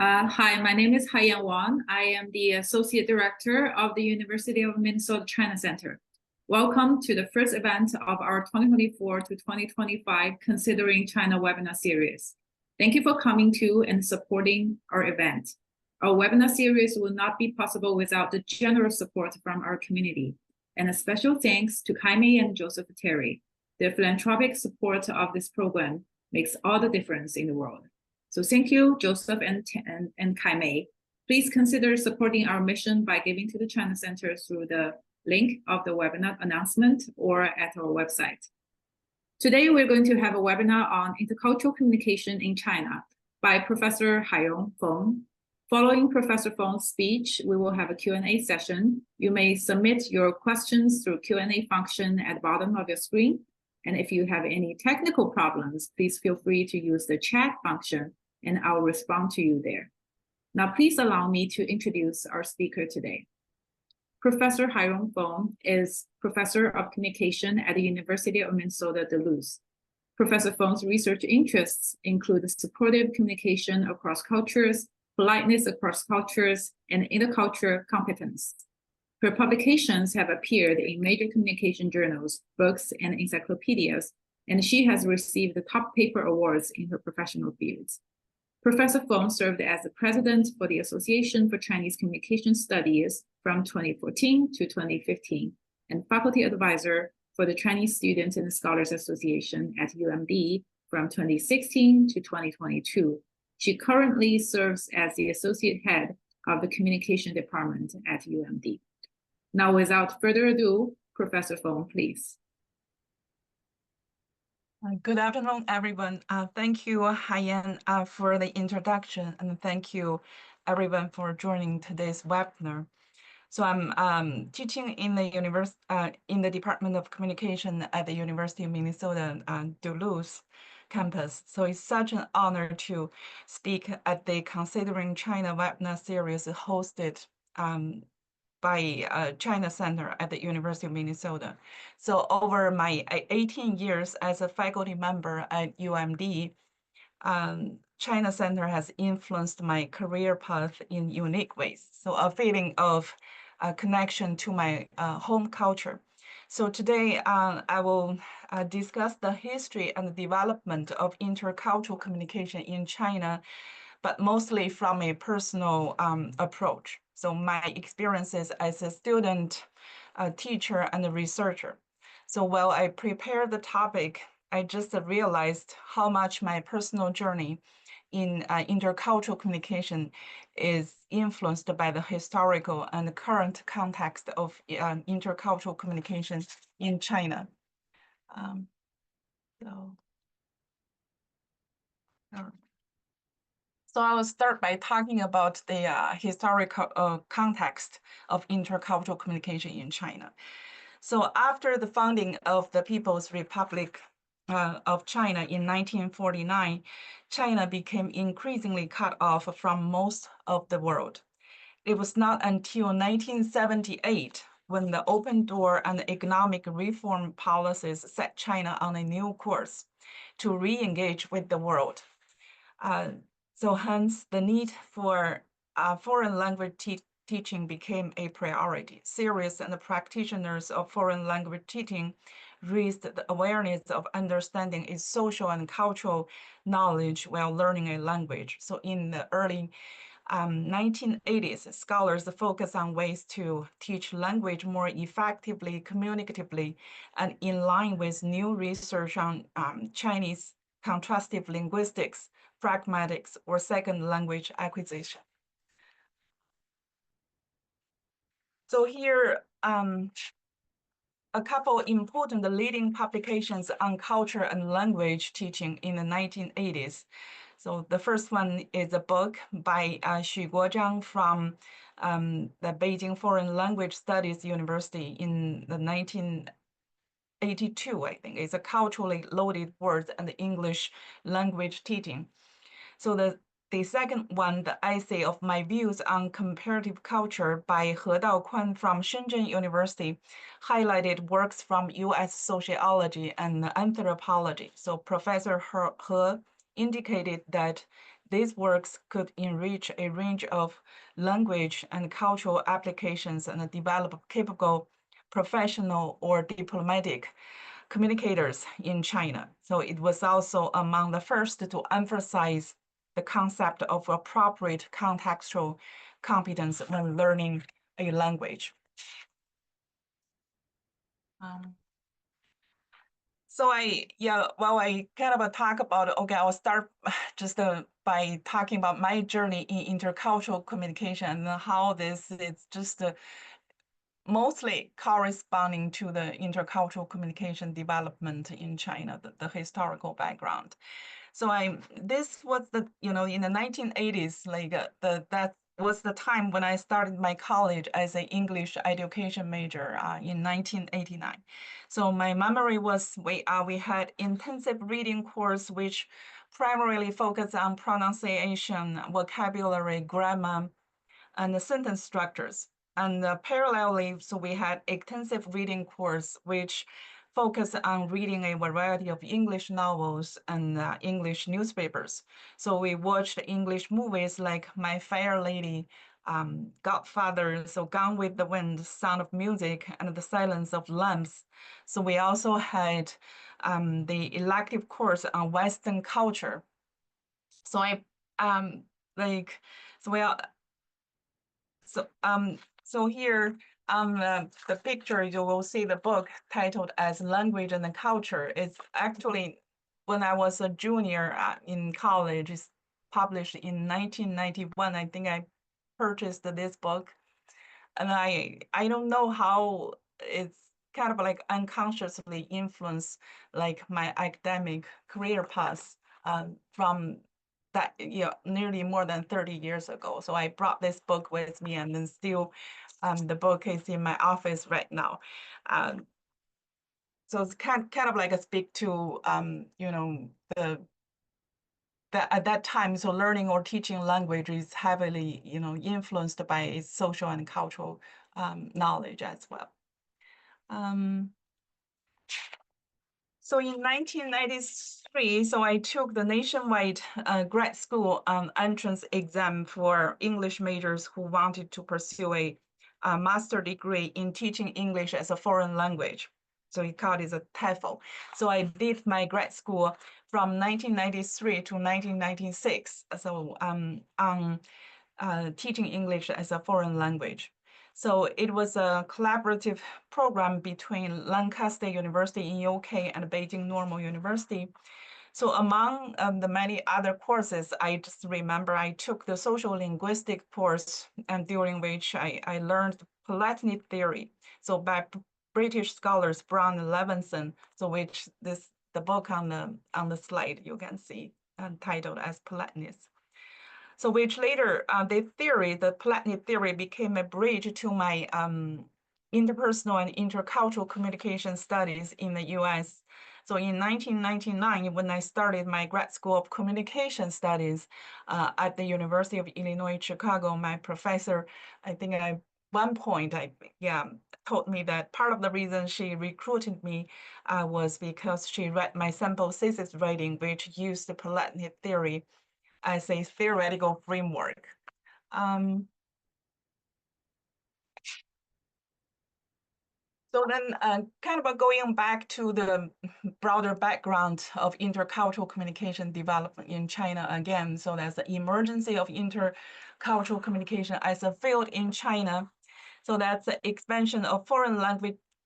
Hi, my name is Hairong Feng. I am the Associate Director of the University of Minnesota China Center. Welcome to the first event of our 2024 to 2025 Considering China webinar series. Thank you for coming to and supporting our event. Our webinar series will not be possible without the generous support from our community. And a special thanks to Jaime and Joseph Terry. Their philanthropic support of this program makes all the difference in the world. So thank you, Joseph and Jaime. Please consider supporting our mission by giving to the China Center through the link of the webinar announcement or at our website. Today, we're going to have a webinar on intercultural communication in China by Professor Hairong Feng. Following Professor Feng's speech, we will have a Q&A session. You may submit your questions through Q&A function at the bottom of your screen. And if you have any technical problems, please feel free to use the chat function and I'll respond to you there. Now, please allow me to introduce our speaker today. Professor Hairong Feng is Professor of Communication at the University of Minnesota Duluth. Professor Feng's research interests include supportive communication across cultures, politeness across cultures, and intercultural competence. Her publications have appeared in major communication journals, books, and encyclopedias, and she has received the top paper awards in her professional fields. Professor Feng served as the president for the Association for Chinese Communication Studies from 2014 to 2015, and faculty advisor for the Chinese Students and Scholars Association at UMD from 2016 to 2022. She currently serves as the associate head of the communication department at UMD. Now, without further ado, Professor Feng, please. Good afternoon, everyone. Thank you, Haiyan, for the introduction, and thank you, everyone, for joining today's webinar. So I'm teaching in the Department of Communication at the University of Minnesota Duluth campus. So it's such an honor to speak at the Considering China webinar series hosted by China Center at the University of Minnesota. So over my 18 years as a faculty member at UMD, China Center has influenced my career path in unique ways. So a feeling of connection to my home culture. So today I will discuss the history and the development of intercultural communication in China, but mostly from a personal approach. So my experiences as a student, a teacher, and a researcher. So while I prepared the topic, I just realized how much my personal journey in intercultural communication is influenced by the historical and current context of intercultural communication in China. So I will start by talking about the historical context of intercultural communication in China. So after the founding of the People's Republic of China in 1949, China became increasingly cut off from most of the world. It was not until 1978 when the open door and economic reform policies set China on a new course to re-engage with the world. So hence, the need for foreign language teaching became a priority. Serious and practitioners of foreign language teaching raised the awareness of understanding its social and cultural knowledge while learning a language. So in the early 1980s, scholars focused on ways to teach language more effectively, communicatively, and in line with new research on Chinese contrastive linguistics, pragmatics, or second language acquisition. So here, a couple important leading publications on culture and language teaching in the 1980s. So the first one is a book by Xu Guozhang from the Beijing Foreign Language Studies University in the 1982, I think. It's a culturally loaded words and English language teaching. So the second one, the essay of my views on comparative culture by He Daoquan from Shenzhen University, highlighted works from US sociology and anthropology. So Professor He indicated that these works could enrich a range of language and cultural applications and develop capable professional or diplomatic communicators in China. So it was also among the first to emphasize the concept of appropriate contextual competence when learning a language. So I kind of talk about, okay, I'll start just by talking about my journey in intercultural communication and how this is just mostly corresponding to the intercultural communication development in China, the historical background. So this was in the 1980s, like that was the time when I started my college as an English education major in 1989. So my memory was we had intensive reading course which primarily focused on pronunciation, vocabulary, grammar, and the sentence structures. And parallelly, so we had extensive reading course which focus on reading a variety of English novels and English newspapers. So we watched English movies like My Fair Lady, Godfather, so Gone with the Wind, Sound of Music, and The Silence of Lambs. So we also had the elective course on Western culture. So so here the picture, you will see the book titled as Language and the Culture. It's actually when I was a junior in college. It's published in 1991. I think I purchased this book, and I don't know how it's kind of like unconsciously influenced like my academic career path from that nearly more than 30 years ago. So I brought this book with me, and then still the book is in my office right now. So it's kind of like a speak to at that time, so learning or teaching language is heavily influenced by its social and cultural knowledge as well. So in 1993, so I took the nationwide grad school entrance exam for English majors who wanted to pursue a master degree in teaching English as a foreign language. So we called it a TEFL. So I did my grad school from 1993 to 1996. So teaching English as a foreign language. So it was a collaborative program between Lancaster University in UK and Beijing Normal University. So among the many other courses, I just remember I took the social linguistic course, and during which I learned Palatinate theory. So by British scholars Brown and Levinson, so which the book on the slide you can see titled as Palatinate. So which later, the Palatinate theory became a bridge to my interpersonal and intercultural communication studies in the US. So in 1999, when I started my grad school of communication studies at the University of Illinois, Chicago, my professor, I think at one point, told me that part of the reason she recruited me was because she read my sample thesis writing, which used the Palatinate theory as a theoretical framework. So then kind of going back to the broader background of intercultural communication development in China again. So there's the emergence of intercultural communication as a field in China. So that's the expansion of foreign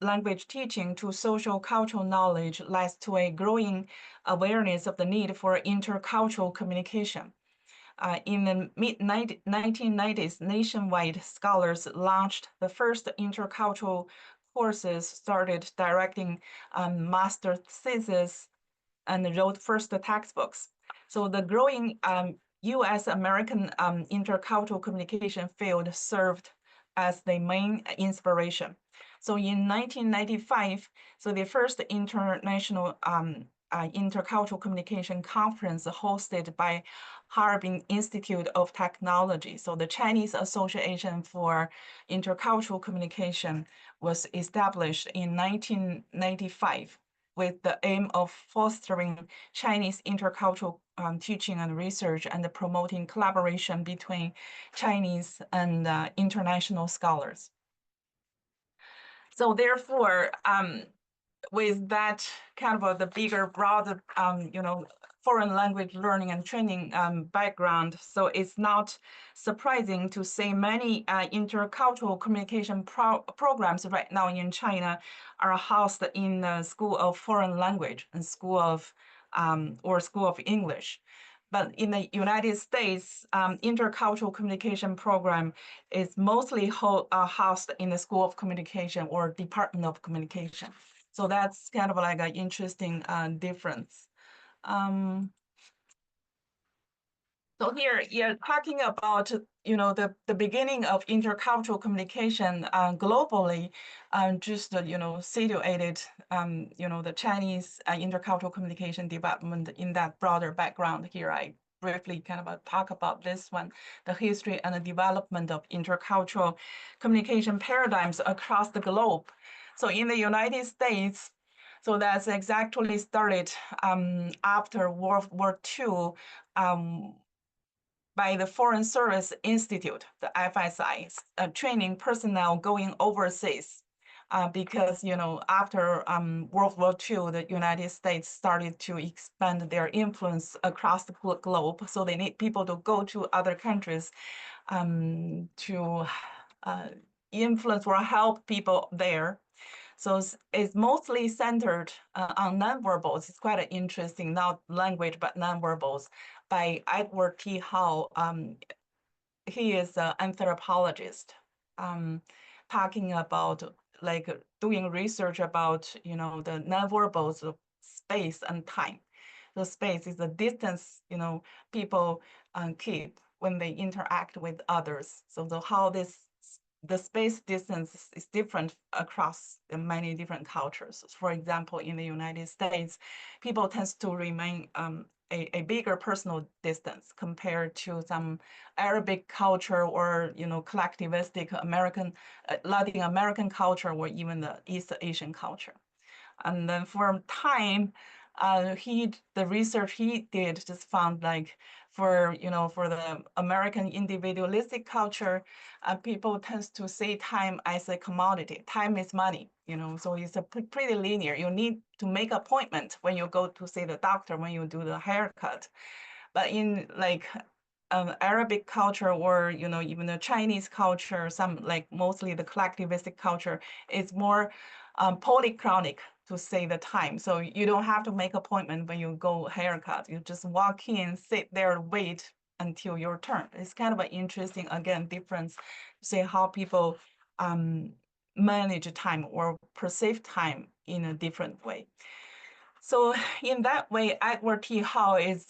language teaching to social cultural knowledge leads to a growing awareness of the need for intercultural communication. In the mid-1990s, nationwide scholars launched the first intercultural courses, started directing master theses, and wrote first textbooks. So the growing US-American intercultural communication field served as the main inspiration. So in 1995, so the first international intercultural communication conference hosted by Harbin Institute of Technology. So the Chinese Association for Intercultural Communication was established in 1995. with the aim of fostering Chinese intercultural teaching and research and promoting collaboration between Chinese and international scholars. So therefore, with that kind of the bigger, broader, foreign language learning and training background, so it's not surprising to say many intercultural communication programs right now in China are housed in the School of Foreign Language and School of English. But in the United States, intercultural communication program is mostly housed in the School of Communication or Department of Communication. So that's kind of like an interesting difference. So here, yeah, talking about the beginning of intercultural communication globally, just situated the Chinese intercultural communication development in that broader background. Here, I briefly kind of talk about this one, the history and the development of intercultural communication paradigms across the globe. So in the United States, so that's exactly started after World War II. By the Foreign Service Institute, the FSI, training personnel going overseas. Because after World War II, the United States started to expand their influence across the globe. So they need people to go to other countries to influence or help people there. So it's mostly centered on nonverbals. It's quite interesting, not language, but nonverbals by Edward T. Hall. He is an anthropologist talking about like doing research about, the nonverbals of space and time. The space is the distance, people keep when they interact with others. So how the space distance is different across many different cultures. For example, in the United States, people tend to remain a bigger personal distance compared to some Arabic culture or collectivistic Latin American culture or even the East Asian culture. And then for time, the research he did just found like for the American individualistic culture, people tend to see time as a commodity. Time is money, so it's a pretty linear. You need to make appointment when you go to see the doctor, when you do the haircut. But in like Arabic culture or even the Chinese culture, some like mostly the collectivistic culture, is more polychronic to say the time. So you don't have to make appointment when you go haircut. You just walk in, sit there, wait until your turn. It's kind of an interesting, again, difference to say how people manage time or perceive time in a different way. So in that way, Edward T. Hall is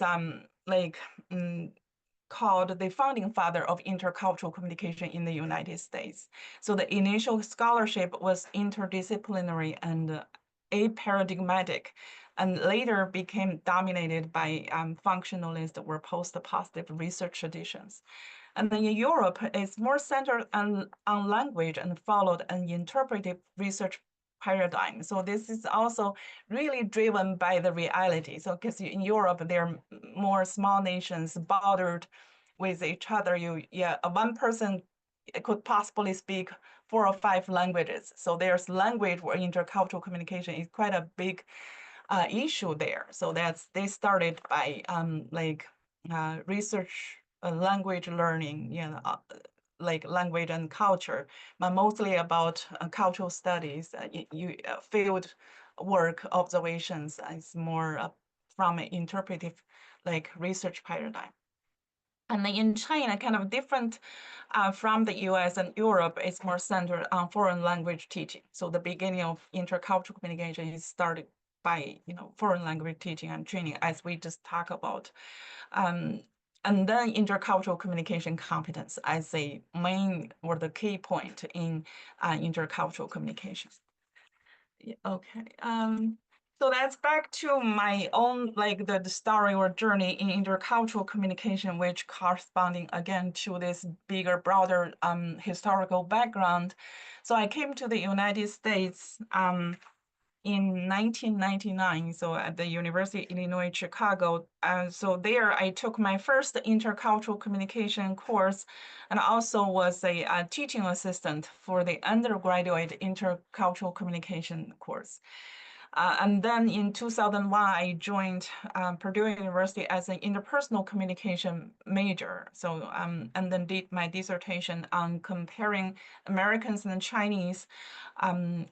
called the founding father of intercultural communication in the United States. So the initial scholarship was interdisciplinary and aparadigmatic, and later became dominated by functionalist or post-positive research traditions. And then in Europe, it's more centered on language and followed an interpretive research paradigm. So this is also really driven by the reality. So because in Europe, they're more small nations bordered with each other. One person could possibly speak 4 or 5 languages. So there's language or intercultural communication is quite a big issue there. So they started by research language learning, like language and culture, but mostly about cultural studies, field work observations is more from an interpretive like research paradigm. And then in China, kind of different from the US and Europe, it's more centered on foreign language teaching. So the beginning of intercultural communication is started by foreign language teaching and training, as we just talked about. And then intercultural communication competence as a main or the key point in intercultural communication. Yeah, okay. So that's back to my own like the story or journey in intercultural communication, which corresponding again to this bigger, broader historical background. So I came to the United States in 1999, so at the University of Illinois, Chicago. So there I took my first intercultural communication course and also was a teaching assistant for the undergraduate intercultural communication course. And then in 2001, I joined Purdue University as an interpersonal communication major. So, and then did my dissertation on comparing Americans and Chinese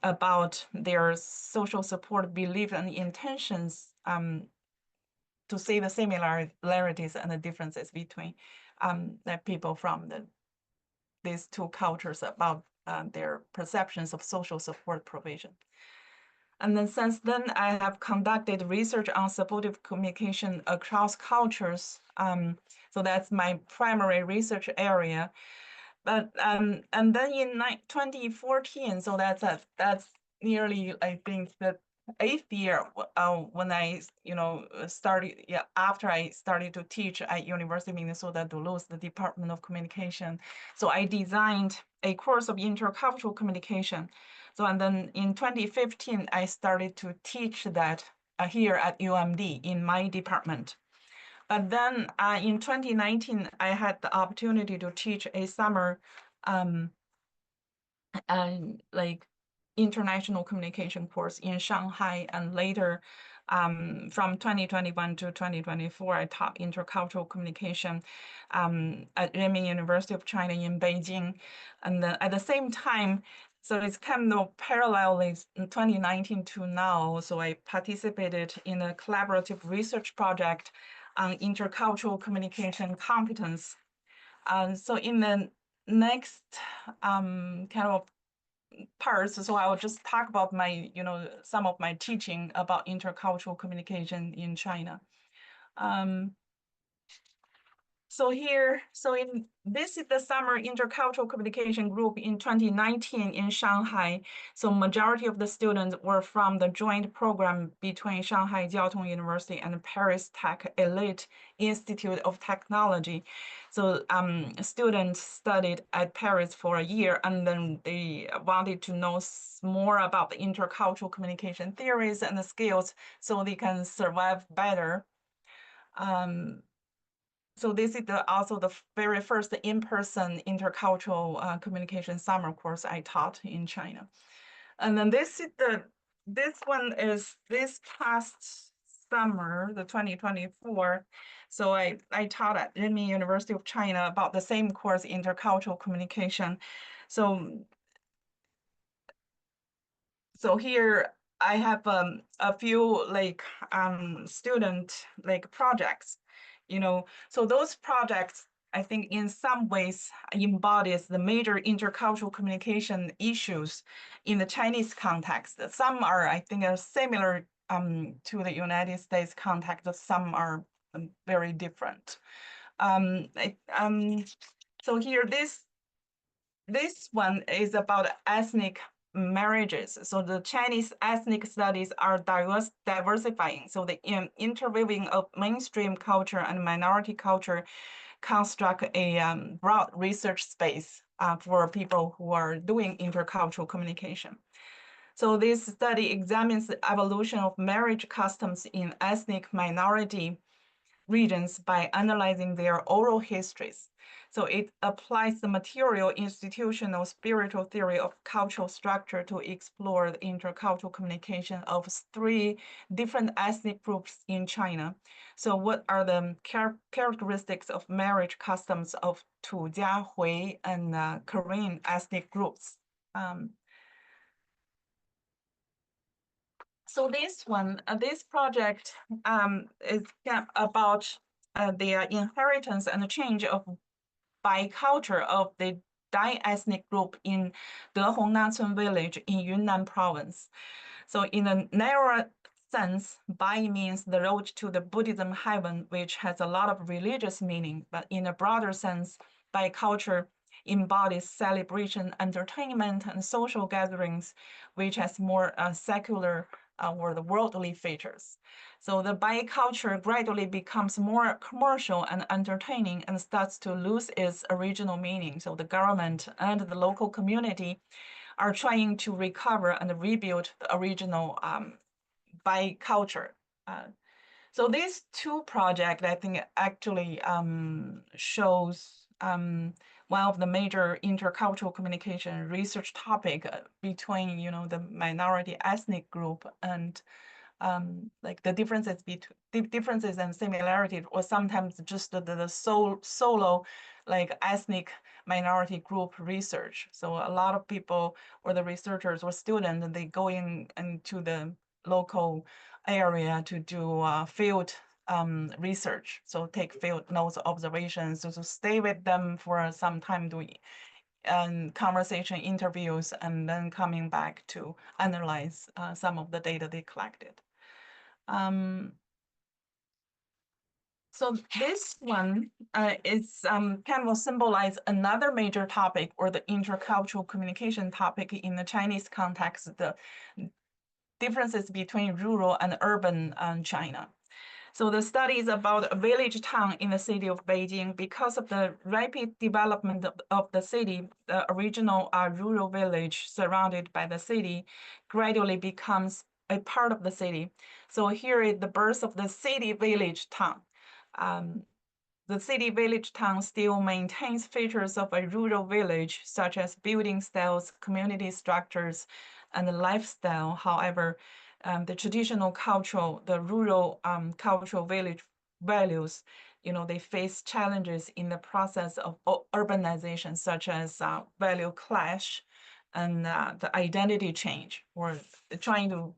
about their social support belief and intentions to see the similarities and the differences between the people from these two cultures about their perceptions of social support provision. And then since then, I have conducted research on supportive communication across cultures. So that's my primary research area. But and then in 2014, so that's nearly, I think, the 8th year when I started, after I started to teach at University of Minnesota Duluth, the Department of Communication. So I designed a course of intercultural communication. So and then in 2015, I started to teach that here at UMD in my department. But then in 2019, I had the opportunity to teach a summer like international communication course in Shanghai, and later from 2021 to 2024, I taught intercultural communication at Renmin University of China in Beijing. And then at the same time, so it's kind of parallelly in 2019 to now. So I participated in a collaborative research project on intercultural communication competence. So in the next kind of parts, so I will just talk about my, some of my teaching about intercultural communication in China. So this is the summer intercultural communication group in 2019 in Shanghai. So majority of the students were from the joint program between Shanghai Jiaotong University and Paris Tech Elite Institute of Technology. So students studied at Paris for a year, and then they wanted to know more about the intercultural communication theories and the skills so they can survive better. So this is also the very first in-person intercultural communication summer course I taught in China. And then this one is this past summer, the 2024. So I taught at Renmin University of China about the same course, intercultural communication. So here I have a few student projects. So those projects, I think in some ways embodies the major intercultural communication issues in the Chinese context. Some are, I think, are similar to the United States context, some are very different. So here, this one is about ethnic marriages. So the Chinese ethnic studies are diversifying. So the interweaving of mainstream culture and minority culture construct a broad research space for people who are doing intercultural communication. So this study examines the evolution of marriage customs in ethnic minority regions by analyzing their oral histories. So it applies the material, institutional, spiritual theory of cultural structure to explore the intercultural communication of 3 different ethnic groups in China. So what are the characteristics of marriage customs of Tujia, Hui, and Korean ethnic groups? So this project is about the inheritance and change of biculture of the Dai-ethnic group in Dehong Nancun village in Yunnan province. So in a narrower sense, Bai means the road to the Buddhism heaven, which has a lot of religious meaning. But in a broader sense, biculture embodies celebration, entertainment, and social gatherings, which has more secular or the worldly features. So the biculture gradually becomes more commercial and entertaining and starts to lose its original meaning. So the government and the local community are trying to recover and rebuild the original by culture. So these two projects, I think, actually shows one of the major intercultural communication research topic between, the minority ethnic group and like the differences and similarities, or sometimes just the solo like ethnic minority group research. So a lot of people or the researchers or students, they go into the local area to do field research. So take field notes observations, so to stay with them for some time doing conversation interviews, and then coming back to analyze some of the data they collected. So this one is kind of symbolize another major topic, or the intercultural communication topic in the Chinese context, the differences between rural and urban China. So the study is about a village town in the city of Beijing. Because of the rapid development of the city, the original rural village surrounded by the city gradually becomes a part of the city. So here is the birth of the city village town. The city village town still maintains features of a rural village, such as building styles, community structures, and lifestyle. However, the traditional the rural cultural village values, they face challenges in the process of urbanization, such as value clash and the identity change, or trying to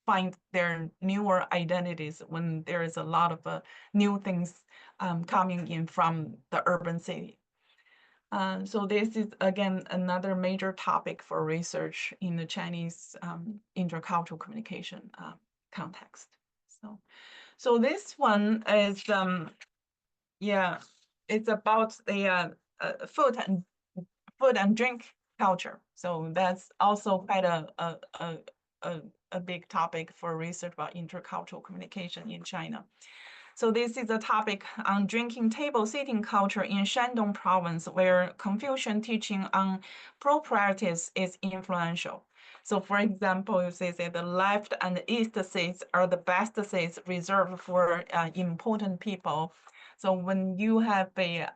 find their newer identities when there is a lot of new things coming in from the urban city. So this is, again, another major topic for research in the Chinese intercultural communication context. So this one is, it's about the food and drink culture. So that's also quite a big topic for research about intercultural communication in China. So this is a topic on drinking table sitting culture in Shandong province, where Confucian teaching on proprieties is influential. So for example, you say the left and east seats are the best seats reserved for important people. So when you have a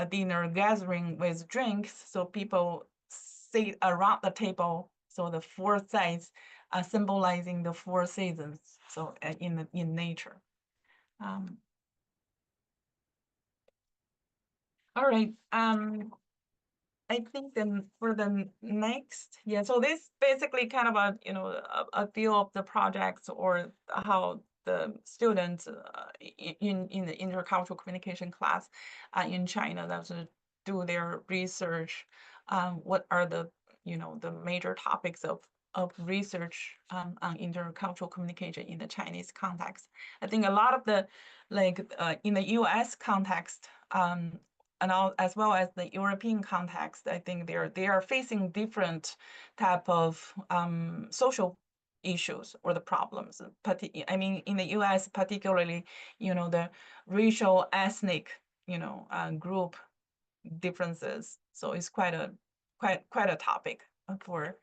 dinner gathering with drinks, so people sit around the table. So the four sides are symbolizing the four seasons. So in nature. All right. I think then for the next, so this basically kind of a few of the projects, or how the students in the intercultural communication class in China that do their research. What are the the major topics of research on intercultural communication in the Chinese context? I think a lot of the in the U.S. context, and as well as the European context, I think they are facing different type of social issues or the problems. I mean, in the U.S. particularly, the racial, ethnic, group differences. So it's quite a topic for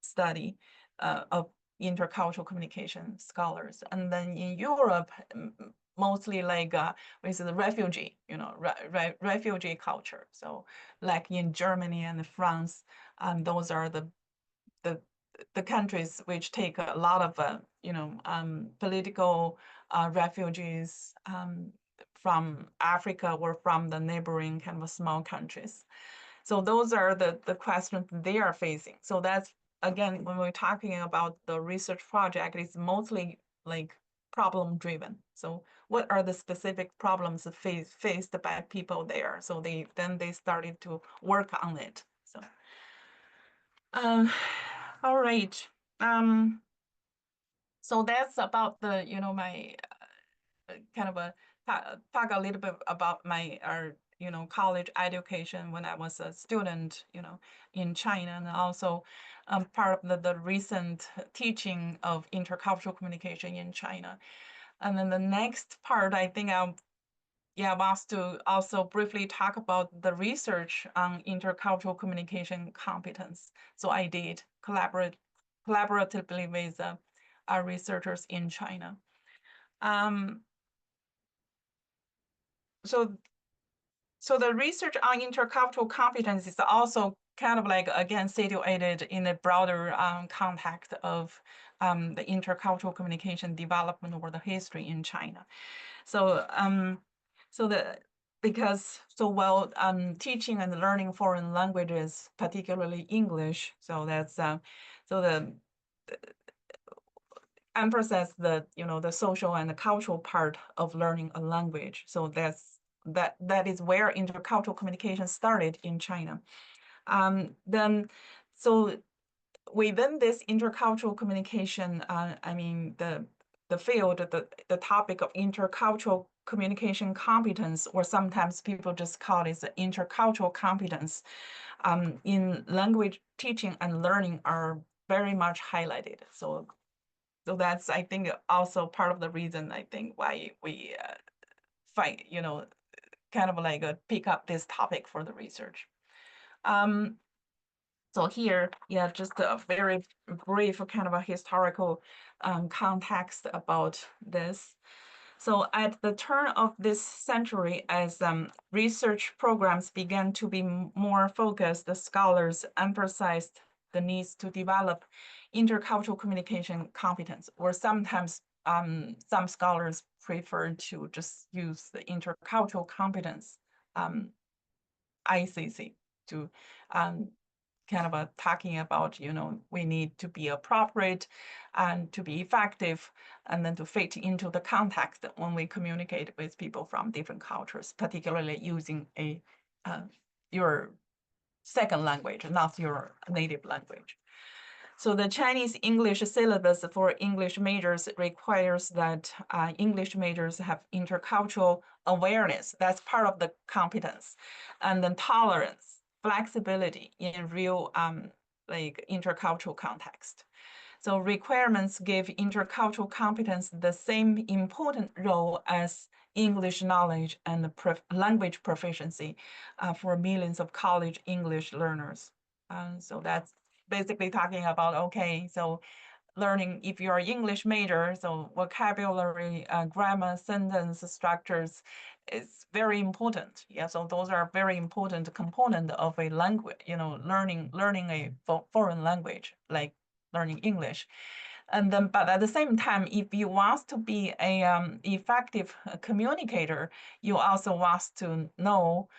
study of intercultural communication scholars. And then in Europe, mostly with the refugee, refugee culture. So like in Germany and France, those are the countries which take a lot of political refugees from Africa or from the neighboring kind of small countries. So those are the questions they are facing. So that's, again, when we're talking about the research project, it's mostly problem driven. So what are the specific problems faced by people there? So they started to work on it. So all right. So that's about the my kind of talk a little bit about my college education when I was a student in China, and also part of the recent teaching of intercultural communication in China. And then the next part, I think I'll wants to also briefly talk about the research on intercultural communication competence. So I did collaboratively with our researchers in China. So the research on intercultural competence is also kind of like, again, situated in a broader context of the intercultural communication development over the history in China. So while teaching and learning foreign languages, particularly English, so that's the emphasize the the social and the cultural part of learning a language. So that is where intercultural communication started in China. Then so within this intercultural communication, I mean the field, the topic of intercultural communication competence, or sometimes people just call it the intercultural competence, in language teaching and learning are very much highlighted. So that's, I think, also part of the reason, I think, why we find, kind of like pick up this topic for the research. So here, just a very brief kind of a historical context about this. So at the turn of this century, as research programs began to be more focused, the scholars emphasized the needs to develop intercultural communication competence, or sometimes some scholars prefer to just use the intercultural competence, ICC, to kind of talking about, we need to be appropriate and to be effective, and then to fit into the context when we communicate with people from different cultures, particularly using your second language, not your native language. So the Chinese English syllabus for English majors requires that English majors have intercultural awareness. That's part of the competence. And then tolerance, flexibility in real like intercultural context. So requirements give intercultural competence the same important role as English knowledge and language proficiency for millions of college English learners. So that's basically talking about, okay, so learning, if you're an English major, so vocabulary, grammar, sentence structures is very important. Yeah, so those are very important component of a language, learning a foreign language, like learning English. And then, but at the same time, if you want to be a effective communicator, you also want to know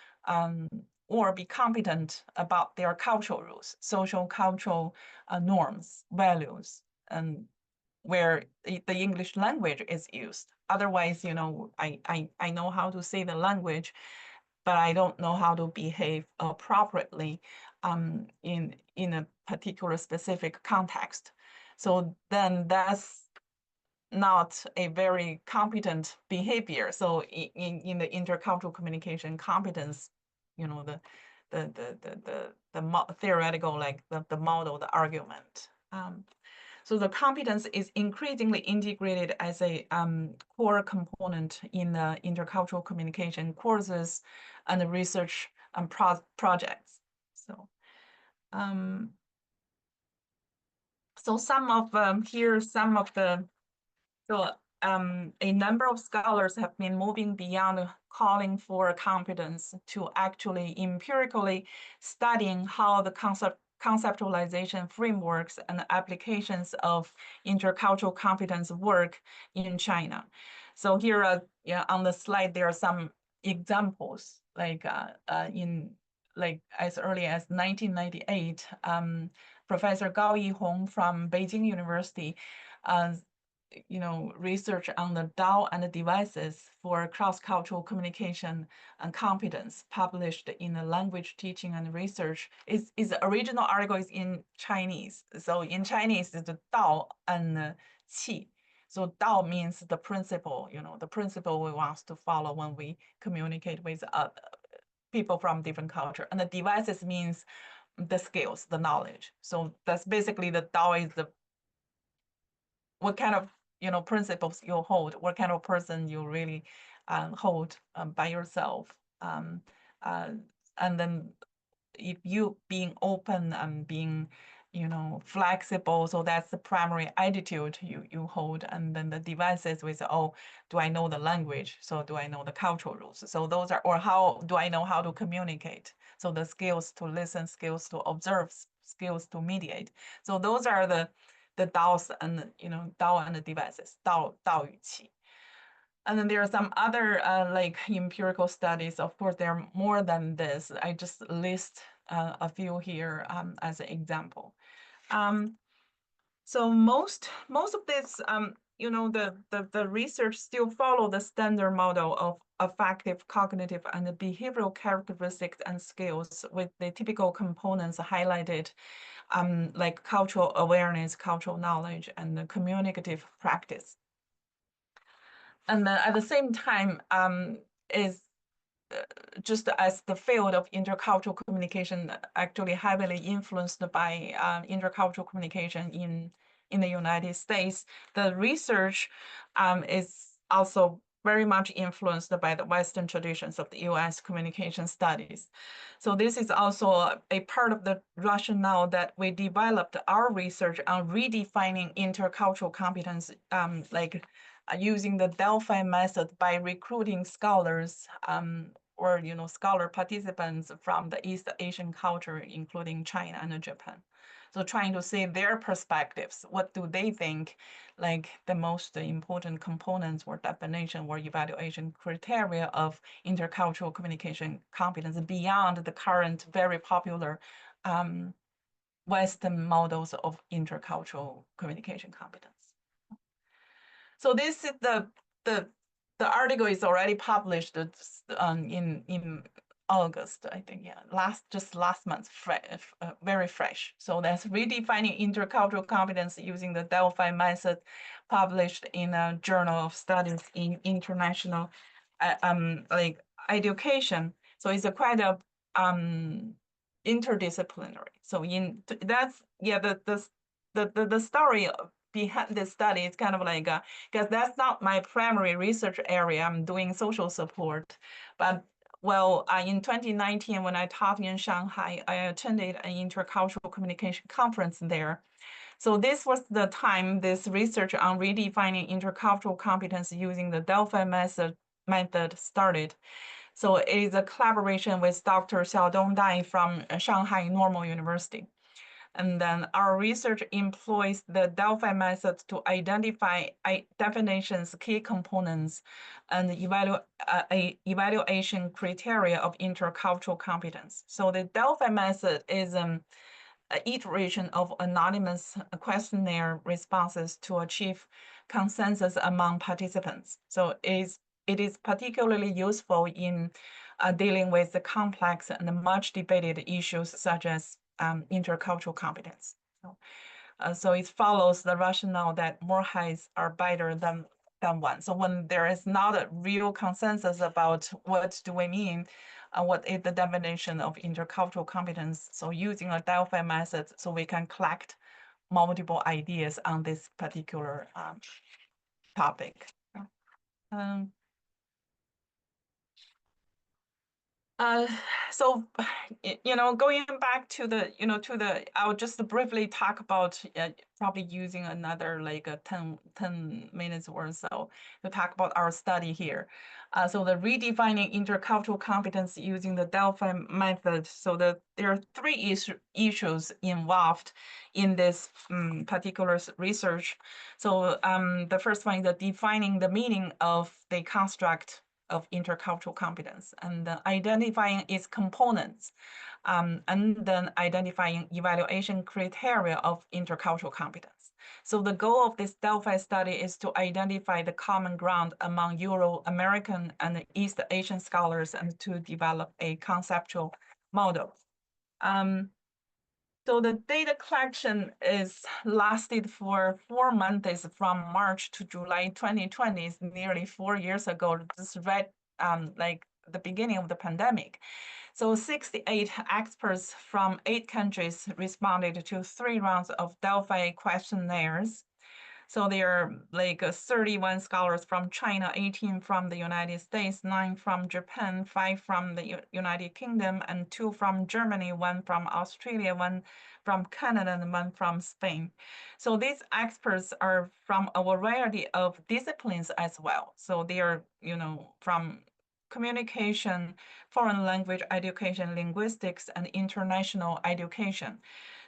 or be competent about their cultural rules, social cultural norms, values, and where the English language is used. Otherwise, I know how to say the language, but I don't know how to behave appropriately in a particular specific context. So then that's not a very competent behavior. So in the intercultural communication competence, the theoretical, like the model, the argument. So the competence is increasingly integrated as a core component in the intercultural communication courses and the research projects. So, so some of a number of scholars have been moving beyond calling for competence to actually empirically studying how the conceptualization frameworks and applications of intercultural competence work in China. So here on the slide, there are some examples, like as early as 1998, Professor Gao Yihong from Beijing University research on the DAO and the devices for cross-cultural communication and competence published in the language teaching and research. Is the original article is in Chinese. So in Chinese, it's the DAO and qi. So DAO means the principle, the principle we want to follow when we communicate with people from different culture. And the devices means the skills, the knowledge. So that's basically the DAO is what kind of principles you hold, what kind of person you really hold by yourself. And then if you being open and being, flexible, so that's the primary attitude you hold, and then the devices with, oh, do I know the language? So do I know the cultural rules? So those are, or how do I know how to communicate? So the skills to listen, skills to observe, skills to mediate. So those are the Daos and, Dao and the devices, Dao Yu Qi. And then there are some other like empirical studies. Of course, there are more than this. I just list a few here as an example. So most of this, the research still follow the standard model of affective, cognitive, and behavioral characteristics and skills with the typical components highlighted, like cultural awareness, cultural knowledge, and the communicative practice. And then at the same time, is just as the field of intercultural communication actually heavily influenced by intercultural communication in the United States, the research is also very much influenced by the Western traditions of the US communication studies. So this is also a part of the rationale that we developed our research on redefining intercultural competence, like using the Delphi method by recruiting scholars or scholar participants from the East Asian culture, including China and Japan. So trying to see their perspectives, what do they think, like the most important components or definition or evaluation criteria of intercultural communication competence beyond the current very popular Western models of intercultural communication competence. So this is the article is already published in August, I think, yeah, just last month, very fresh. So that's redefining intercultural competence using the Delphi method, published in a Journal of Studies in International like Education. So it's a quite a interdisciplinary. So that's, yeah, the story behind this study is kind of like, because that's not my primary research area. I'm doing social support. But well, in 2019, when I taught in Shanghai, I attended an intercultural communication conference there. So this was the time this research on redefining intercultural competence using the Delphi method started. So it is a collaboration with Dr. Xiaodong Dai from Shanghai Normal University. And then our research employs the Delphi method to identify definitions, key components, and evaluation criteria of intercultural competence. So the Delphi method is an iteration of anonymous questionnaire responses to achieve consensus among participants. So it is particularly useful in dealing with the complex and much debated issues such as intercultural competence. So it follows the rationale that more heads are better than one. So when there is not a real consensus about what do we mean, what is the definition of intercultural competence, so using a Delphi method, so we can collect multiple ideas on this particular topic. So, going back to the, I'll just briefly talk about probably using another like 10 minutes or so to talk about our study here. So the redefining intercultural competence using the Delphi method. So there are three issues involved in this particular research. So the first one is defining the meaning of the construct of intercultural competence, and then identifying its components, and then identifying evaluation criteria of intercultural competence. So the goal of this Delphi study is to identify the common ground among Euro-American and East Asian scholars and to develop a conceptual model. So the data collection is lasted for 4 months from March to July 2020, it's nearly 4 years ago, just right like the beginning of the pandemic. So 68 experts from 8 countries responded to 3 rounds of Delphi questionnaires. So there are like 31 scholars from China, 18 from the United States, 9 from Japan, 5 from the United Kingdom, and 2 from Germany, 1 from Australia, 1 from Canada, and 1 from Spain. So these experts are from a variety of disciplines as well. So they are, from communication, foreign language education, linguistics, and international education.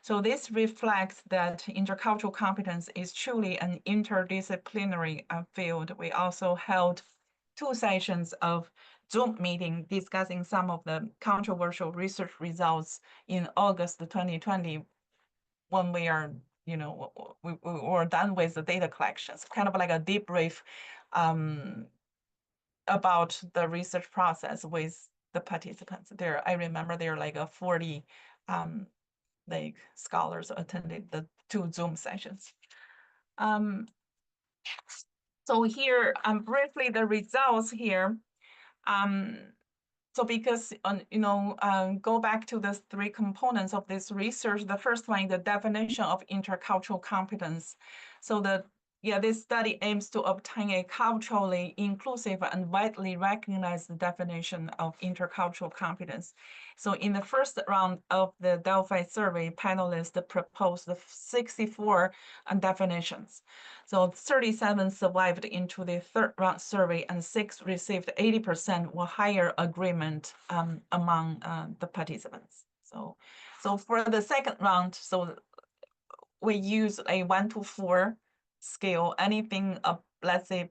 So this reflects that intercultural competence is truly an interdisciplinary field. We also held 2 sessions of Zoom meeting discussing some of the controversial research results in August 2020 when we are, we were done with the data collections, kind of like a debrief about the research process with the participants. I remember there are like 40 like scholars attended the 2 Zoom sessions. So here, briefly the results here. So because, go back to the 3 components of this research. The first one is the definition of intercultural competence. So this study aims to obtain a culturally inclusive and widely recognized definition of intercultural competence. So in the first round of the Delphi survey, panelists proposed 64 definitions. So 37 survived into the third round survey, and 6 received 80% or higher agreement among the participants. So for the second round, so we use a 1 to 4 scale. Anything let's say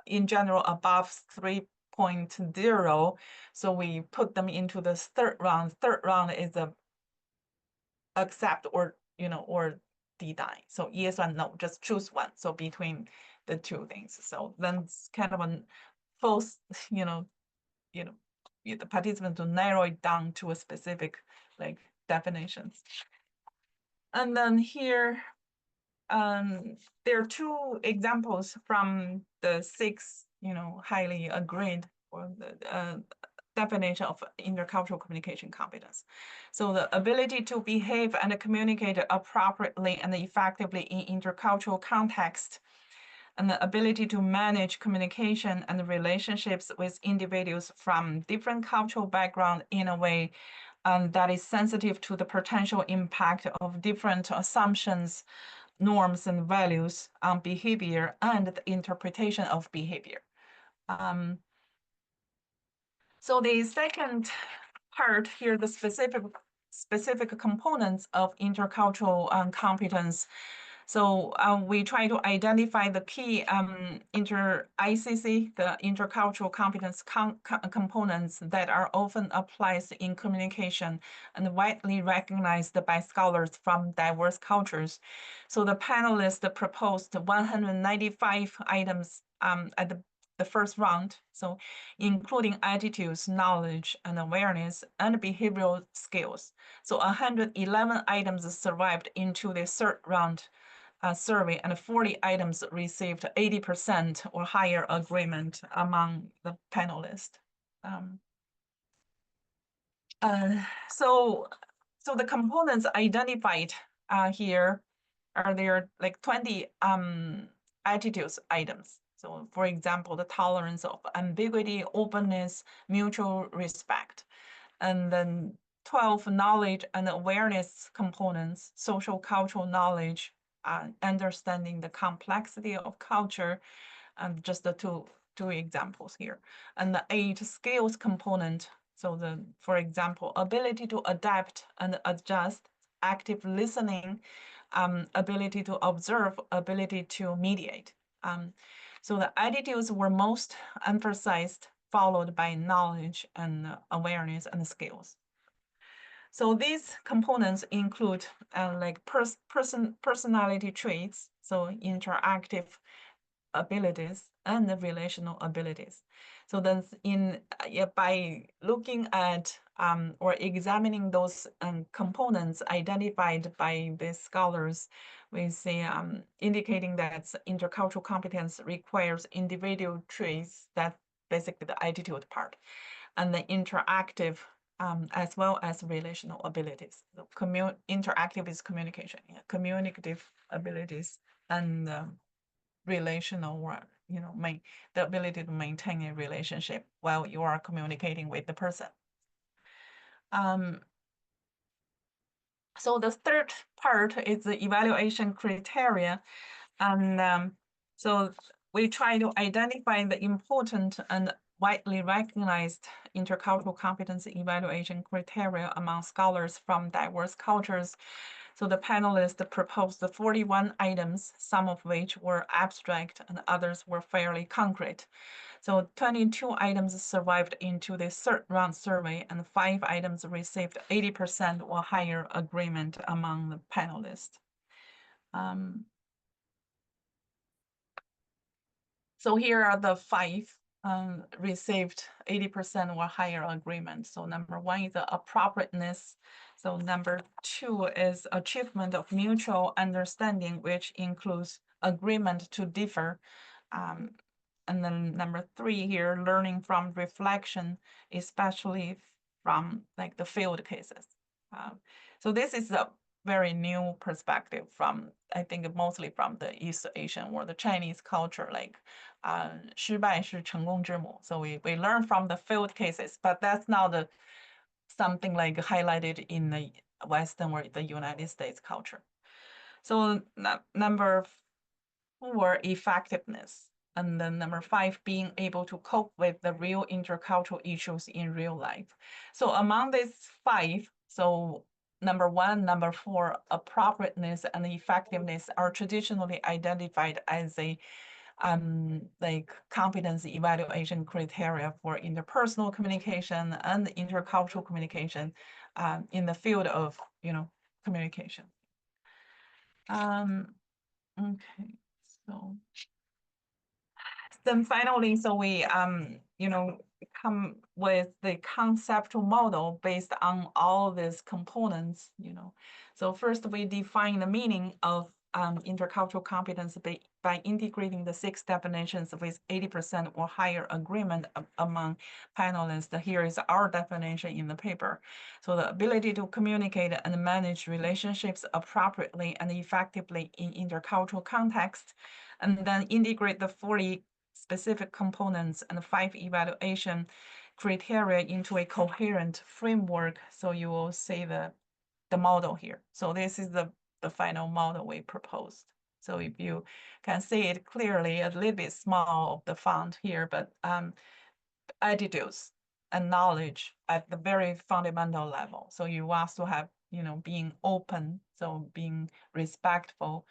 in general above 3.0. So we put them into the third round. Third round is a accept or deny. So yes or no, just choose one. So between the 2 things. So then it's kind of a false, the participant to narrow it down to a specific like definitions. And then here, there are 2 examples from the 6, highly agreed or the definition of intercultural communication competence. So the ability to behave and communicate appropriately and effectively in intercultural context, and the ability to manage communication and relationships with individuals from different cultural backgrounds in a way that is sensitive to the potential impact of different assumptions, norms, and values on behavior and the interpretation of behavior. So the second part here, the specific components of intercultural competence. So we try to identify the key ICC, the intercultural competence components that are often applied in communication and widely recognized by scholars from diverse cultures. So the panelists proposed 195 items at the first round, so including attitudes, knowledge, and awareness, and behavioral skills. So 111 items survived into the third round survey, and 40 items received 80% or higher agreement among the panelists. So the components identified here are there like 20 attitudes items. So for example, the tolerance of ambiguity, openness, mutual respect, and then 12 knowledge and awareness components, social cultural knowledge, understanding the complexity of culture, and just the two examples here. And the 8 skills component, so for example, ability to adapt and adjust, active listening, ability to observe, ability to mediate. So the attitudes were most emphasized, followed by knowledge and awareness and skills. So these components include like personality traits, so interactive abilities and the relational abilities. So then by looking at or examining those components identified by the scholars, we see indicating that intercultural competence requires individual traits, that basically the attitude part, and the interactive as well as relational abilities. So interactive is communication, communicative abilities, and relational or, the ability to maintain a relationship while you are communicating with the person. So the third part is the evaluation criteria. And so we try to identify the important and widely recognized intercultural competence evaluation criteria among scholars from diverse cultures. So the panelists proposed 41 items, some of which were abstract and others were fairly concrete. So 22 items survived into the third round survey, and 5 items received 80% or higher agreement among the panelists. So here are the 5 received 80% or higher agreement. So number 1 is the appropriateness. So number 2 is achievement of mutual understanding, which includes agreement to differ. And then number 3 here, learning from reflection, especially from like the field cases. So this is a very new perspective from, I think, mostly from the East Asian or the Chinese culture, like 失败是成功之母. So we learn from the field cases, but that's not something like highlighted in the Western or the United States culture. So number 4, effectiveness. And then number 5, being able to cope with the real intercultural issues in real life. So among these 5, so number 1, number 4, appropriateness and effectiveness are traditionally identified as a like competence evaluation criteria for interpersonal communication and intercultural communication in the field of, communication. Okay, so then finally, so we come with the conceptual model based on all these components. So first we define the meaning of intercultural competence by integrating the 6 definitions with 80% or higher agreement among panelists. Here is our definition in the paper. So the ability to communicate and manage relationships appropriately and effectively in intercultural context, and then integrate the 40 specific components and 5 evaluation criteria into a coherent framework. So you will see the model here. So this is the final model we proposed. So if you can see it clearly, a little bit small of the font here, but attitudes and knowledge at the very fundamental level. So you also have, being open, so being respectful,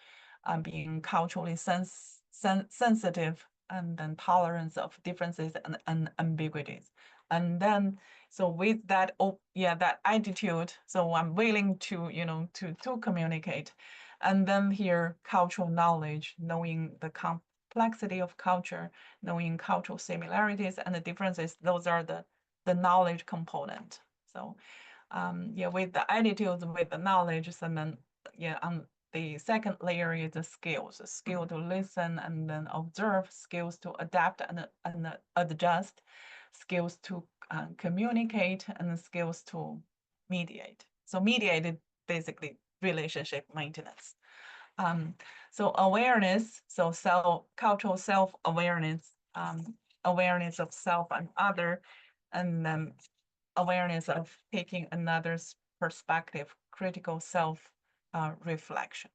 being culturally sensitive, and then tolerance of differences and ambiguities. And then, so with that, that attitude, so I'm willing to, to communicate. And then here, cultural knowledge, knowing the complexity of culture, knowing cultural similarities and the differences, those are the knowledge component. So with the attitudes, with the knowledge, and then, the second layer is the skills, the skill to listen and then observe, skills to adapt and adjust, skills to communicate, and the skills to mediate. So mediate basically relationship maintenance. So awareness, so cultural self-awareness, awareness of self and other, and then awareness of taking another's perspective, critical self reflection.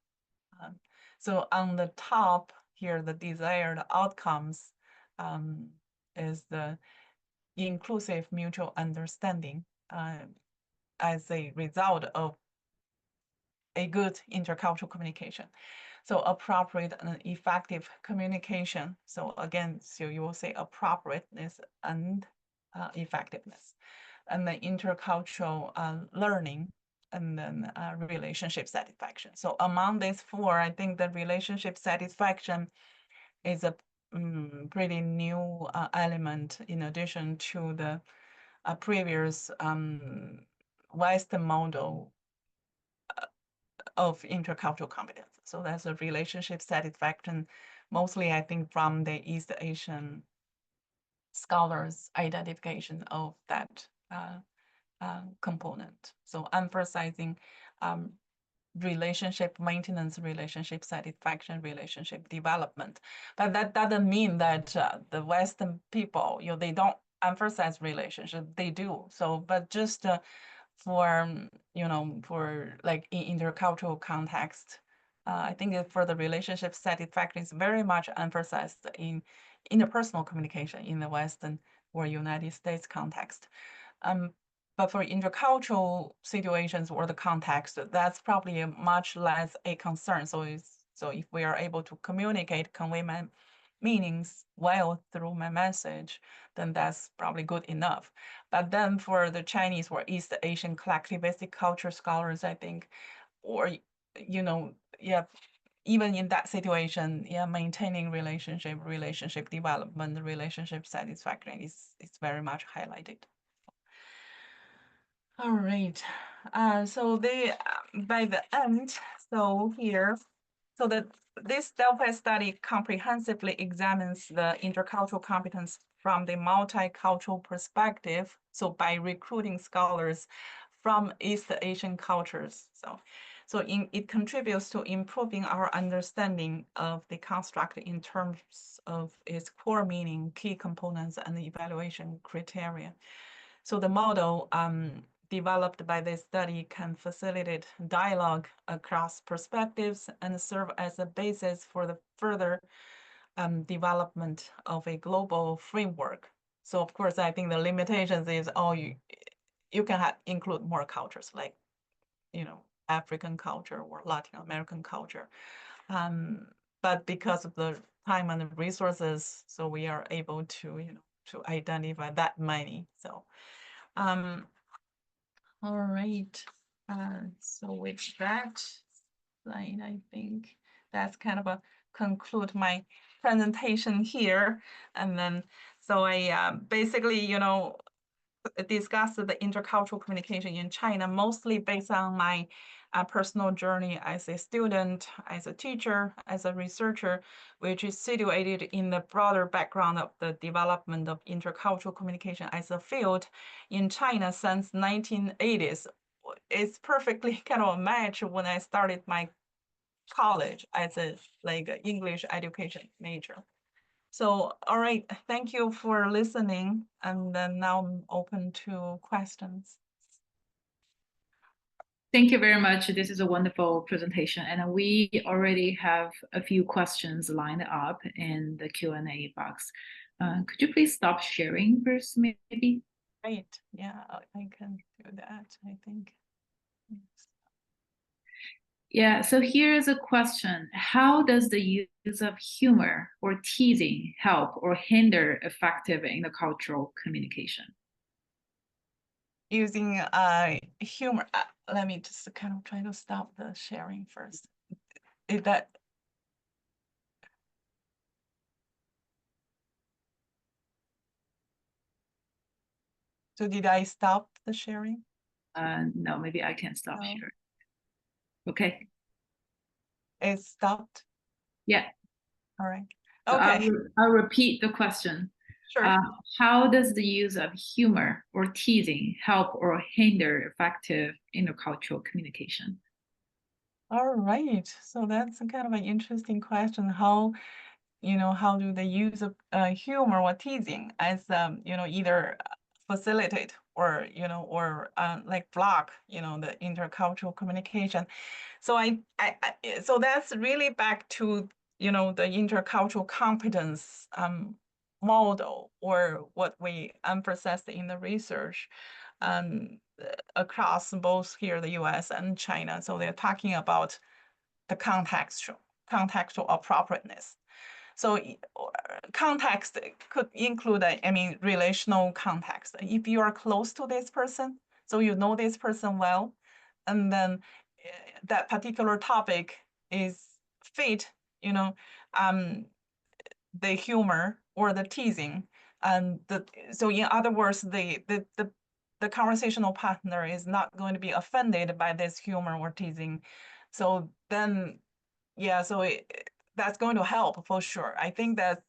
So on the top here, the desired outcomes is the inclusive mutual understanding as a result of a good intercultural communication. So appropriate and effective communication. So again, so you will say appropriateness and effectiveness. And the intercultural learning, and then relationship satisfaction. So among these 4, I think the relationship satisfaction is a pretty new element in addition to the previous Western model of intercultural competence. So that's a relationship satisfaction, mostly I think from the East Asian scholars' identification of that component. So emphasizing relationship maintenance, relationship satisfaction, relationship development. But that doesn't mean that the Western people, they don't emphasize relationship. They do. So, but just for for like in intercultural context, I think that for the relationship satisfaction is very much emphasized in interpersonal communication in the Western or United States context. But for intercultural situations or the context, that's probably much less a concern. So if we are able to communicate, convey my meanings well through my message, then that's probably good enough. But then for the Chinese or East Asian collectivistic culture scholars, I think, or yeah, even in that situation, yeah, maintaining relationship development, relationship satisfaction is very much highlighted. All right. So by the end, so here, so this Delphi study comprehensively examines the intercultural competence from the multicultural perspective. So by recruiting scholars from East Asian cultures. So it contributes to improving our understanding of the construct in terms of its core meaning, key components, and the evaluation criteria. So the model developed by this study can facilitate dialogue across perspectives and serve as a basis for the further development of a global framework. So of course, I think the limitations is you can include more cultures like, African culture or Latin American culture. But because of the time and the resources, so we are able to, to identify that many. So all right. So with that slide, I think that's kind of a conclude my presentation here. And then, so I basically, discussed the intercultural communication in China, mostly based on my personal journey as a student, as a teacher, as a researcher, which is situated in the broader background of the development of intercultural communication as a field in China since 1980s. It's perfectly kind of a match when I started my college as a English education major. So, all right, thank you for listening. And then now I'm open to questions. Thank you very much. This is a wonderful presentation. And we already have a few questions lined up in the Q&A box. Could you please stop sharing first, maybe? Right, yeah, I can do that, I think. Yeah, so here's a question. How does the use of humor or teasing help or hinder effective intercultural communication? Using humor, let me just kind of try to stop the sharing first. Is that? So did I stop the sharing? No, maybe I can stop No. sharing. Okay. It stopped? Yeah. All right. So Okay. I'll repeat the question. Sure. How does the use of humor or teasing help or hinder effective intercultural communication? All right. So that's kind of an interesting question. How do they use humor or teasing as, either facilitate or, or like block, the intercultural communication. So so that's really back to, the intercultural competence model, or what we emphasized in the research across both here, the US and China. So they're talking about the contextual appropriateness. So context could include, relational context. If you are close to this person, so you know this person well, and then that particular topic is fit, the humor or the teasing, and so in other words, the conversational partner is not going to be offended by this humor or teasing. So then, yeah, so that's going to help for sure. I think that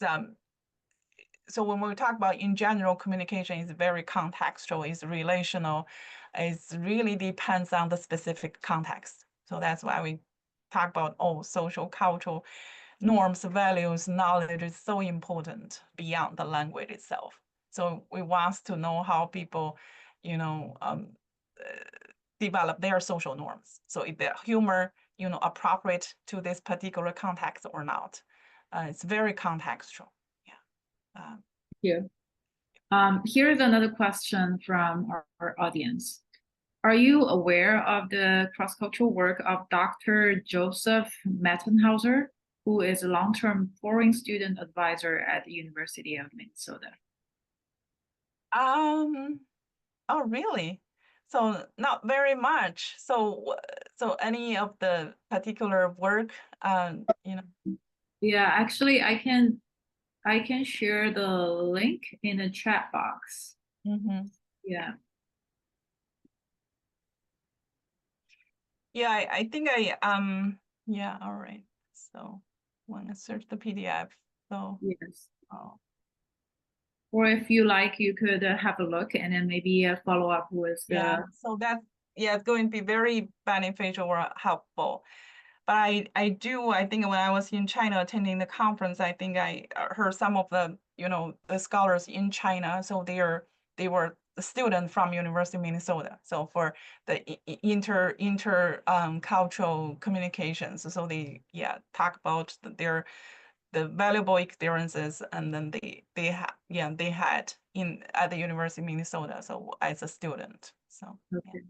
so when we talk about in general, communication is very contextual, is relational, it really depends on the specific context. So that's why we talk about social, cultural norms, values, knowledge is so important beyond the language itself. So we want to know how people, develop their social norms. So if the humor, appropriate to this particular context or not, it's very contextual. Yeah. Thank you. Here's another question from our audience. Are you aware of the cross-cultural work of Dr. Joseph Mettenhauser, who is a long-term foreign student advisor at the University of Minnesota? Oh, really? So not very much. So any of the particular work, Yeah, actually, I can share the link in the chat box. Yeah. Yeah, I think yeah, all right. So when I search the PDF, so Yes. Or if you like, you could have a look and then maybe follow up with yeah, the. so that's it's going to be very beneficial or helpful. But I think when I was in China attending the conference, I think I heard some of the the scholars in China. So they were the student from University of Minnesota. So for the cultural communications, so they talk about the valuable experiences, and then they had at the University of Minnesota. So as a student, so Okay.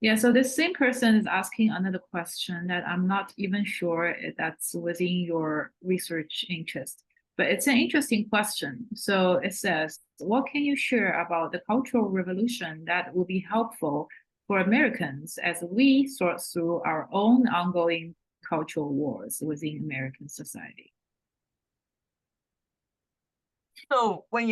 Yeah, so this same person is asking another question that I'm not even sure if that's within your research interest, but it's an interesting question. So it says, what can you share about the Cultural Revolution that will be helpful for Americans as we sort through our own ongoing cultural wars within American society? So when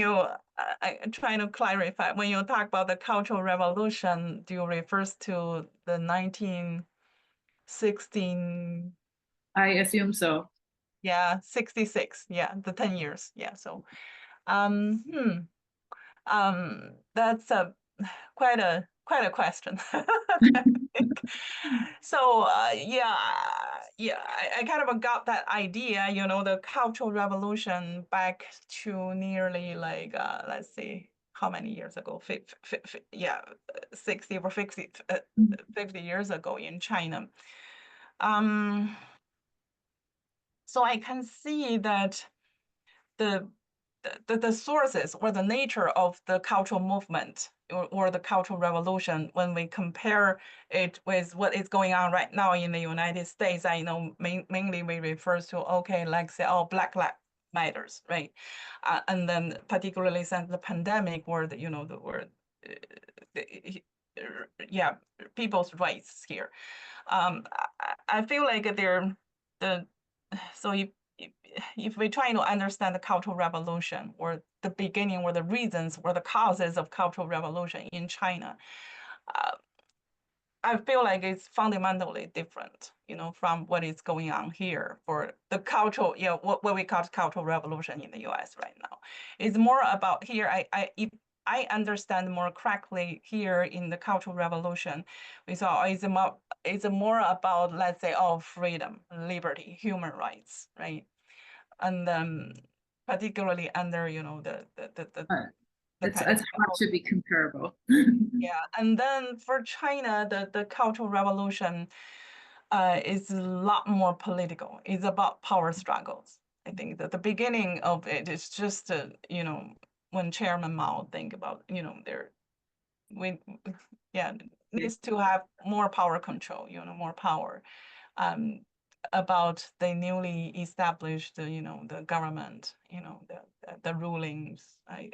I'm trying to clarify, when you talk about the Cultural Revolution, do you refer to the 1916? I assume so. Yeah, 66. Yeah, the 10 years. Yeah. So, that's quite a question. So I kind of got that idea, the Cultural Revolution back to nearly like let's see how many years ago, 60 or 50, 50 years ago in China. So I can see that the sources or the nature of the cultural movement or the Cultural Revolution, when we compare it with what is going on right now in the United States, I know mainly we refer to, okay, like say, Black Lives Matters, right? And then particularly since the pandemic, where the word, people's rights here. I feel like so if we try to understand the Cultural Revolution or the beginning or the reasons or the causes of Cultural Revolution in China, I feel like it's fundamentally different, from what is going on here for the cultural, what we call Cultural Revolution in the US right now. It's more about here, if I understand more correctly here in the Cultural Revolution, we saw it's more about, let's say, freedom, liberty, human rights, right? And particularly under It's kind of hard to be comparable. yeah. And then for China, the Cultural Revolution is a lot more political. It's about power struggles. I think that the beginning of it is just when Chairman Mao think about we needs to have more power control, more power. About the newly established, the government, the rulings. I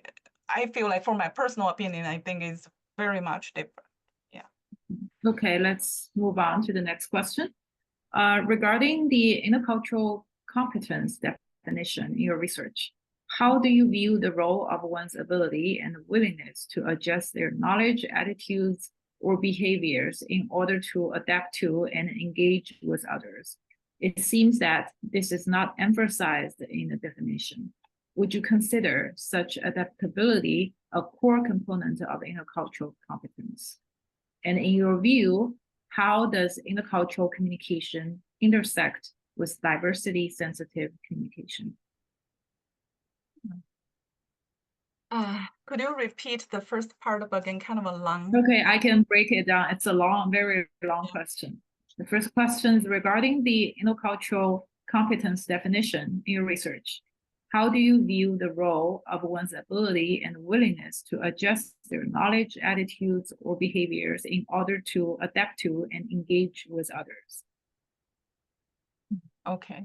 feel like, for my personal opinion, I think it's very much different. Yeah. Okay, let's move on to the next question. Regarding the intercultural competence definition in your research, how do you view the role of one's ability and willingness to adjust their knowledge, attitudes, or behaviors in order to adapt to and engage with others? It seems that this is not emphasized in the definition. Would you consider such adaptability a core component of intercultural competence? And in your view, how does intercultural communication intersect with diversity-sensitive communication? Could you repeat the first part of again, kind of a long? Okay, I can break it down. It's a long, very long question. The first question is regarding the intercultural competence definition in your research. How do you view the role of one's ability and willingness to adjust their knowledge, attitudes, or behaviors in order to adapt to and engage with others? Okay,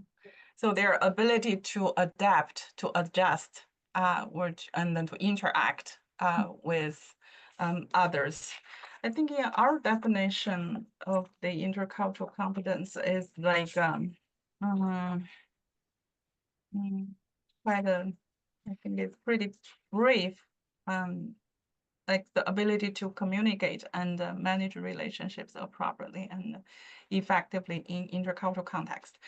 so their ability to adapt, to adjust, and then to interact with others. I think in our definition of the intercultural competence is like quite a, I think it's pretty brief, like the ability to communicate and manage relationships appropriately and effectively in intercultural context.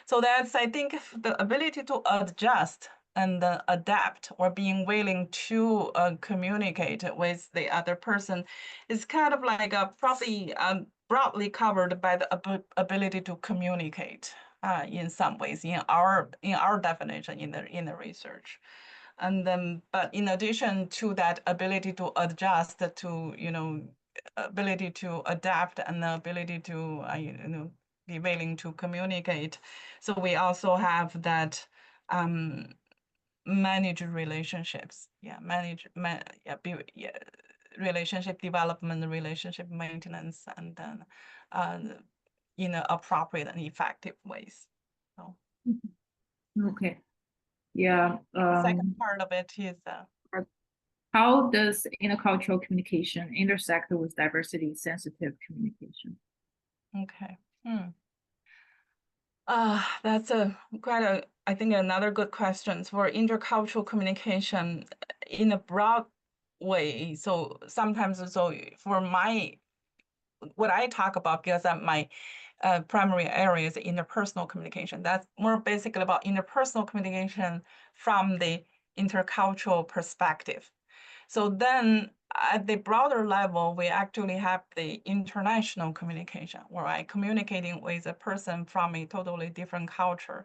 So that's, I think, the ability to adjust and adapt or being willing to communicate with the other person is kind of like probably broadly covered by the ability to communicate in some ways in our definition in the research. And then, but in addition to that ability to adjust to, ability to adapt and the ability to, be willing to communicate. So we also have that manage relationships. Relationship development, relationship maintenance, and then in appropriate and effective ways. So. Okay. Yeah. The second part of it is how does intercultural communication intersect with diversity-sensitive communication? Okay. That's I think another good question for intercultural communication in a broad way. So sometimes, for what I talk about, because my primary area is interpersonal communication. That's more basically about interpersonal communication from the intercultural perspective. So then at the broader level, we actually have the international communication, where I'm communicating with a person from a totally different culture.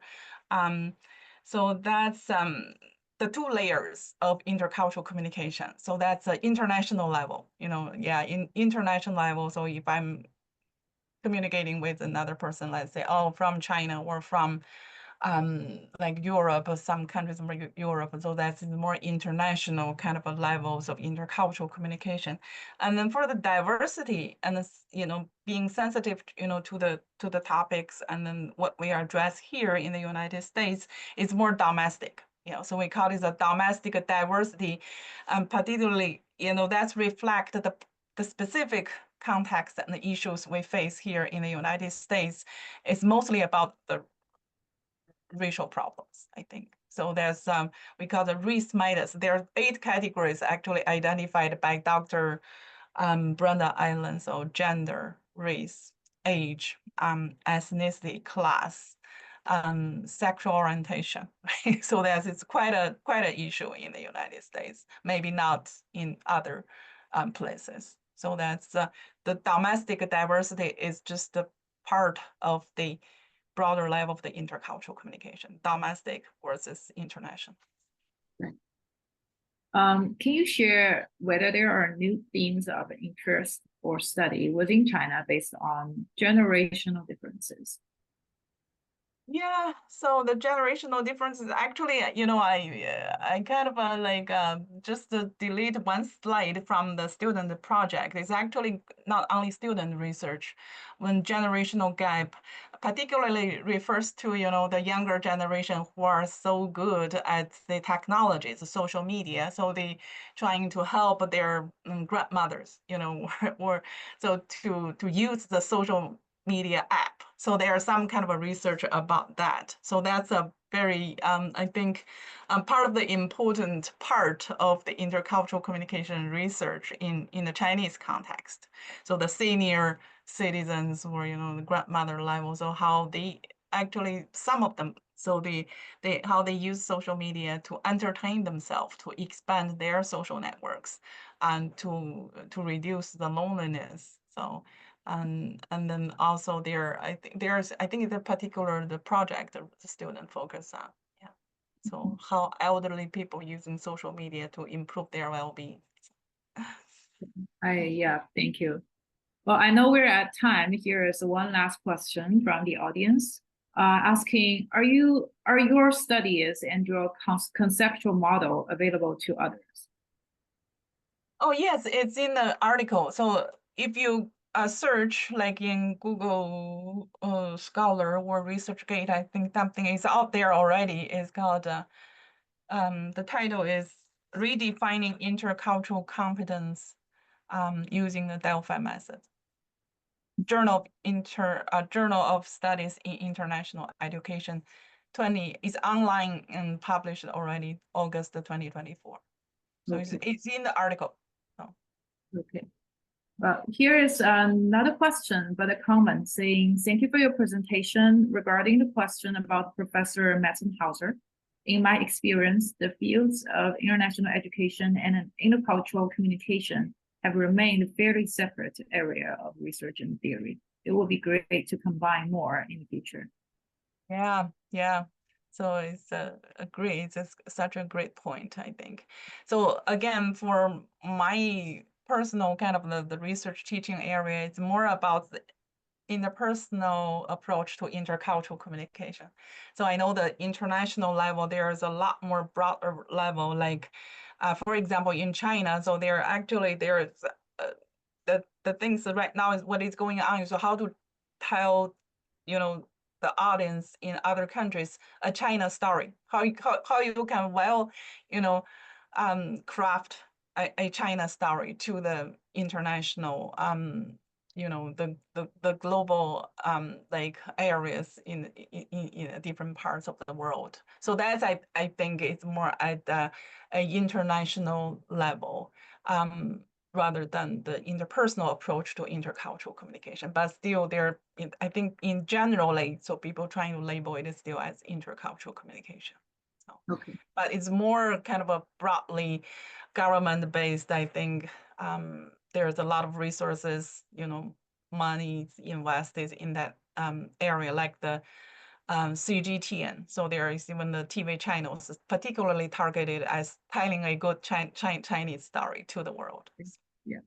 So that's the two layers of intercultural communication. So that's an international level, in international level. So if I'm communicating with another person, let's say, from China or from like Europe or some countries in Europe. So that's more international kind of levels of intercultural communication. And then for the diversity and, being sensitive, to the topics, and then what we address here in the United States is more domestic. So we call it a domestic diversity, particularly, that's reflect the specific context and the issues we face here in the United States. Is mostly about the racial problems, I think. So there's we call the race matters. There are 8 categories actually identified by Dr. Brenda Island. So gender, race, age, ethnicity, class, sexual orientation. Right? So it's quite an issue in the United States. Maybe not in other places. So that's the domestic diversity is just a part of the broader level of the intercultural communication, domestic versus international. Can you share whether there are new themes of interest or study within China based on generational differences? Yeah, so the generational differences actually, I kind of just delete one slide from the student project. It's actually not only student research. When generational gap particularly refers to, the younger generation who are so good at the technologies, the social media. So they trying to help their grandmothers, or so to use the social media app. So there's some kind of a research about that. So that's a very, I think, part of the important part of the intercultural communication research in the Chinese context. So the senior citizens or, the grandmother level, so how they actually, some of them, so how they use social media to entertain themselves, to expand their social networks, and to reduce the loneliness. So And then also I think the particular the project the student focus on. Yeah. So how elderly people using social media to improve their well-being. Yeah, thank you. Well, I know we're at time. Here is one last question from the audience, asking, are your studies and your conceptual model available to others? Oh yes, it's in the article. So if you search like in Google Scholar or ResearchGate, I think something is out there already. It's called the title is Redefining Intercultural Competence using the Delphi method. Journal of Studies in International Education 20 is online and published already August 2024. So Okay. it's in the article. Okay. Well, here is another question, but a comment saying, thank you for your presentation regarding the question about Professor Metzenhauser. In my experience, the fields of international education and intercultural communication have remained a fairly separate area of research and theory. It will be great to combine more in the future. Yeah, yeah. So it's great. It's such a great point, I think. So again, for my personal kind of the research teaching area, it's more about the interpersonal approach to intercultural communication. So I know the international level, there's a lot more broader level, like for example, in China, so there's the things right now is what is going on is how to tell, the audience in other countries a China story. How you can craft a China story to the international the global like areas in different parts of the world. So that's I think it's more at the international level. Rather than the interpersonal approach to intercultural communication. But still I think in general, like, so people trying to label it still as intercultural communication. So, Okay. but it's more kind of a broadly government-based, I think. There's a lot of resources, money invested in that area, like the CGTN. So there is even the TV channels particularly targeted as telling a good Chinese story to the world. Yeah.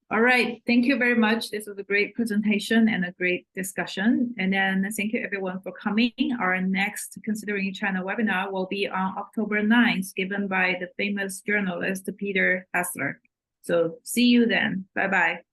All right. Thank you very much. This was a great presentation and a great discussion. And then thank you everyone for coming. Our next Considering China webinar will be on October 9th, given by the famous journalist Peter Hessler. So see you then. Bye-bye.